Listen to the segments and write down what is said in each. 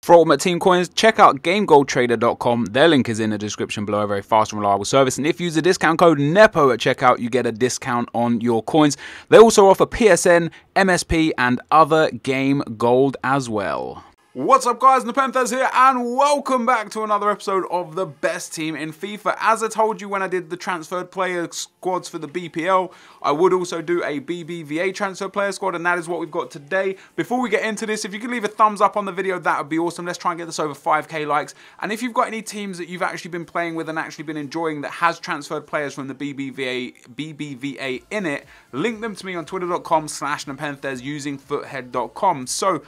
For ultimate team coins, check out GameGoldTrader.com. Their link is in the description below. A very fast and reliable service. And if you use the discount code NEPO at checkout, you get a discount on your coins. They also offer PSN, MSP, and other game gold as well. What's up, guys? NepentheZ here, and welcome back to another episode of the best team in FIFA. As I told you when I did the transferred player squads for the BPL, I would also do a BBVA transfer player squad, and that is what we've got today. Before we get into this, if you could leave a thumbs up on the video, that would be awesome. Let's try and get this over 5k likes. And if you've got any teams that you've actually been playing with and actually been enjoying that has transferred players from the BBVA in it, link them to me on twitter.com/NepentheZ using foothead.com. So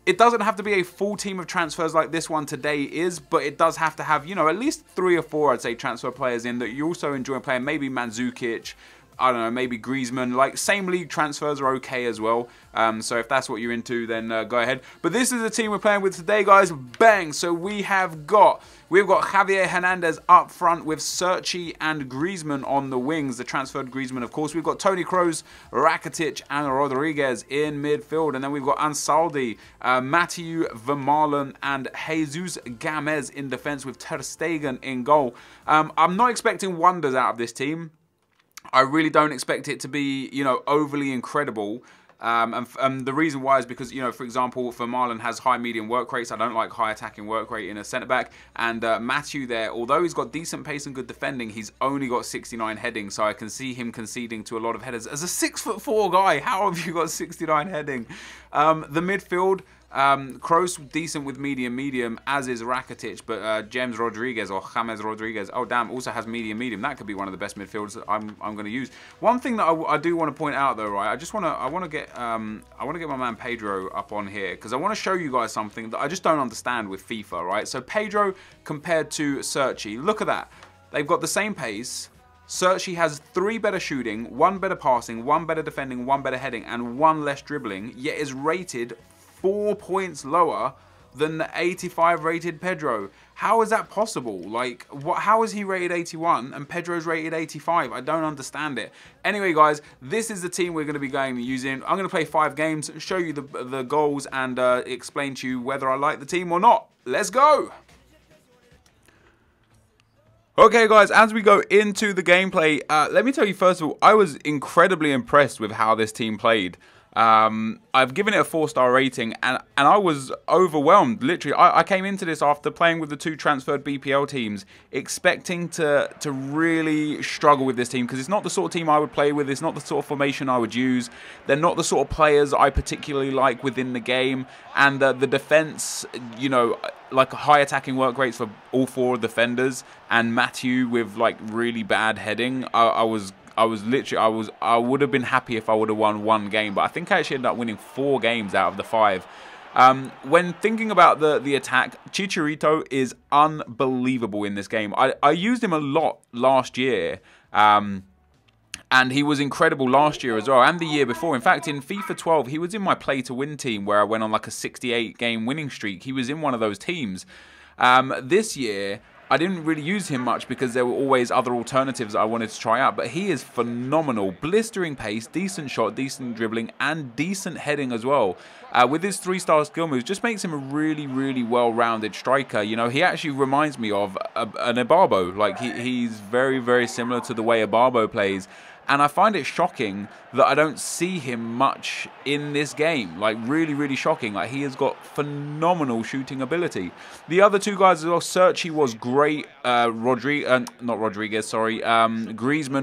it doesn't have to be a full team of transfers like this one today is, but it does have to have, you know, at least 3 or 4, I'd say, transfer players in that you also enjoy playing. Maybe Mandzukic, I don't know, maybe Griezmann. Like, same league transfers are okay as well. So if that's what you're into, then go ahead. But this is the team we're playing with today, guys. Bang! So we've got Javier Hernandez up front with CERCI and Griezmann on the wings. The transferred Griezmann, of course. We've got Toni Kroos, Rakitic, and Rodriguez in midfield. And then we've got Ansaldi, Mathieu Vermaelen, and Jesus Gamez in defense with Ter Stegen in goal. I'm not expecting wonders out of this team. I really don't expect it to be, you know, overly incredible. And the reason why is because, you know, for example, Vermaelen has high medium work rates. I don't like high attacking work rate in a centre-back. And Mathieu there, although he's got decent pace and good defending, he's only got 69 heading. So I can see him conceding to a lot of headers. As a 6'4" guy, how have you got 69 heading? The midfield, Kroos decent with medium, as is Rakitic, but James Rodriguez or James Rodriguez, oh damn, also has medium. That could be one of the best midfielders that I'm going to use. One thing that I do want to point out though, right? I want to get my man Pedro up on here because I want to show you guys something that I just don't understand with FIFA, right? So Pedro compared to CERCI, look at that. They've got the same pace. CERCI has 3 better shooting, 1 better passing, 1 better defending, 1 better heading, and 1 less dribbling, yet is rated 4 points lower than the 85 rated Pedro. How is that possible? Like, how is he rated 81 and Pedro's rated 85? I don't understand it. Anyway, guys, this is the team we're going to be using. I'm going to play 5 games, show you the goals, and explain to you whether I like the team or not. Let's go! Okay, guys, as we go into the gameplay, let me tell you, first of all, I was incredibly impressed with how this team played. I've given it a 4-star rating, and I was overwhelmed. Literally, I came into this after playing with the 2 transferred BPL teams, expecting to really struggle with this team, because it's not the sort of team I would play with. It's not the sort of formation I would use. They're not the sort of players I particularly like within the game. And the defense, you know, like high attacking work rates for all 4 defenders, and Mathieu with like really bad heading. I would have been happy if I would have won 1 game, but I think I actually ended up winning 4 games out of the 5. When thinking about the attack, Chicharito is unbelievable in this game. I used him a lot last year, and he was incredible last year as well, and the year before. In fact, in FIFA 12, he was in my play to win team where I went on like a 68 game winning streak. He was in one of those teams. This year, I didn't really use him much because there were always other alternatives that I wanted to try out, but he is phenomenal. Blistering pace, decent shot, decent dribbling, and decent heading as well. With his 3-star skill moves, just makes him a really well-rounded striker. You know, he actually reminds me of an Ibarbo. Like, he's very similar to the way Ibarbo plays. And I find it shocking that I don't see him much in this game. Like, really shocking. Like, he has got phenomenal shooting ability. The other 2 guys as well, CERCI was great. Griezmann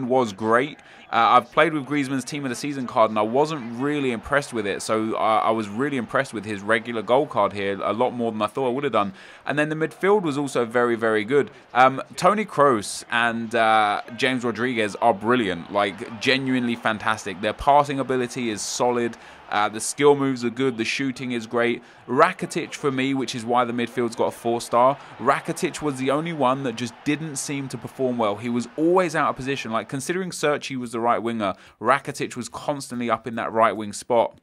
was great. I've played with Griezmann's Team of the Season card, and I wasn't really impressed with it. So I was really impressed with his regular goal card here, a lot more than I thought I would have done. And then the midfield was also very good. Toni Kroos and James Rodriguez are brilliant, like genuinely fantastic. Their passing ability is solid. The skill moves are good. The shooting is great. Rakitic for me, which is why the midfield's got a 4-star. Rakitic was the only one that just didn't seem to perform well. He was always out of position. Like, considering CERCI was the right winger, Rakitic was constantly up in that right wing spot.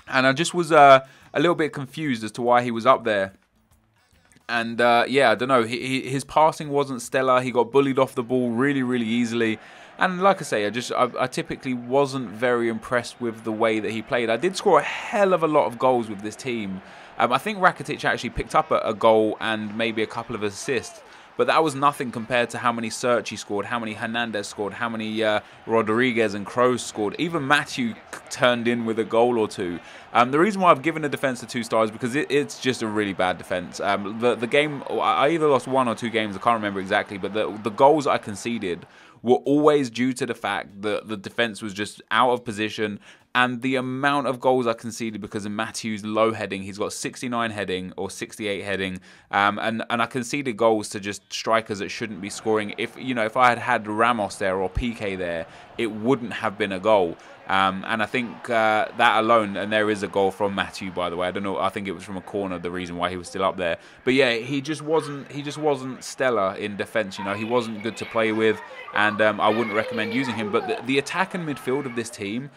And I just was a little bit confused as to why he was up there. And yeah, I don't know. His passing wasn't stellar. He got bullied off the ball really easily. And like I say, I typically wasn't very impressed with the way that he played. I did score a hell of a lot of goals with this team. I think Rakitic actually picked up a goal and maybe a couple of assists, but that was nothing compared to how many CERCI scored, how many Hernandez scored, how many Rodriguez and Kroos scored. Even Matthew turned in with a goal or two. The reason why I've given the defence the 2 stars is because it's just a really bad defence. The game, I either lost 1 or 2 games, I can't remember exactly, but the goals I conceded were always due to the fact that the defence was just out of position, and the amount of goals I conceded because of Matthew's low heading. He's got 69 heading or 68 heading, and I conceded goals to just strikers that shouldn't be scoring. If I had Ramos there or PK there, it wouldn't have been a goal. And I think that alone, and there is a goal from Matthew, by the way. I don't know. I think it was from a corner. The reason why he was still up there, but yeah, he just wasn't stellar in defence. He wasn't good to play with, and I wouldn't recommend using him. But the attack and midfield of this team,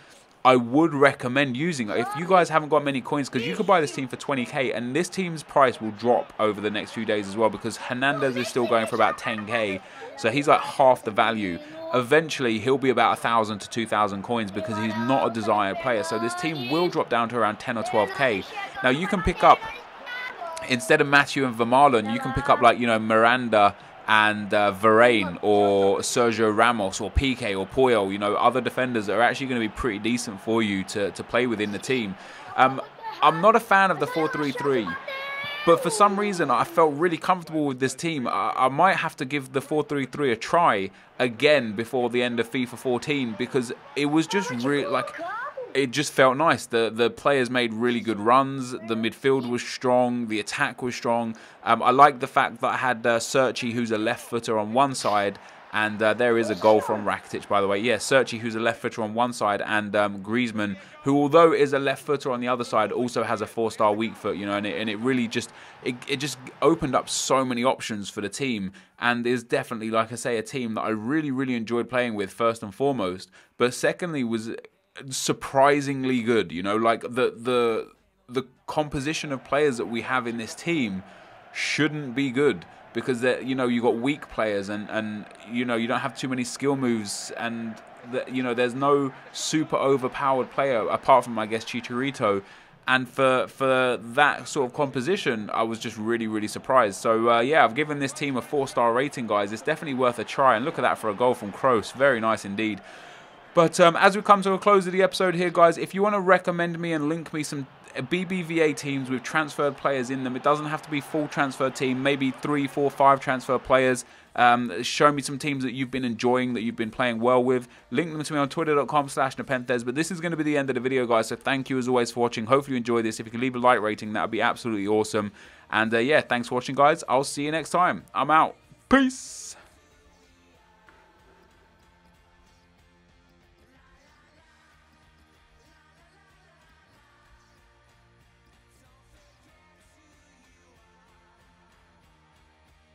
I would recommend using. If you guys haven't got many coins, because you could buy this team for 20k, and this team's price will drop over the next few days as well, because Hernandez is still going for about 10k, so he's like half the value. Eventually, he'll be about 1,000 to 2,000 coins because he's not a desired player. So this team will drop down to around 10 or 12k. Now, you can pick up, instead of Matthew and Vermaelen, you can pick up like, Miranda and Varane or Sergio Ramos or Piqué or Puyol, other defenders that are actually going to be pretty decent for you to play within the team. I'm not a fan of the 4-3-3. But for some reason, I felt really comfortable with this team. I might have to give the 4-3-3 a try again before the end of FIFA 14, because it was just really, it just felt nice. The players made really good runs. The midfield was strong. The attack was strong. I like the fact that I had CERCI, who's a left footer, on one side. And there is a goal from Rakitic, by the way. Yeah, CERCI, who's a left footer on one side, and Griezmann, who, although is a left footer on the other side, also has a 4-star weak foot. And it really just it just opened up so many options for the team, and is definitely, like I say, a team that I really enjoyed playing with first and foremost, but secondly was surprisingly good. Like the composition of players that we have in this team shouldn't be good, because you got weak players, and you don't have too many skill moves, and there's no super overpowered player apart from, I guess, Chicharito. And for that sort of composition, I was just really surprised. So yeah, I've given this team a 4-star rating, guys. It's definitely worth a try, and look at that for a goal from Kroos. Very nice indeed. But as we come to a close of the episode here, guys, if you want to recommend me and link me some BBVA teams with transferred players in them, it doesn't have to be full transfer team, maybe 3, 4, 5 transfer players. Show me some teams that you've been enjoying, that you've been playing well with. Link them to me on twitter.com/NepentheZ. But this is going to be the end of the video, guys, so thank you as always for watching. Hopefully you enjoyed this. If you could leave a like rating, that would be absolutely awesome. And yeah, thanks for watching, guys. I'll see you next time. I'm out. Peace.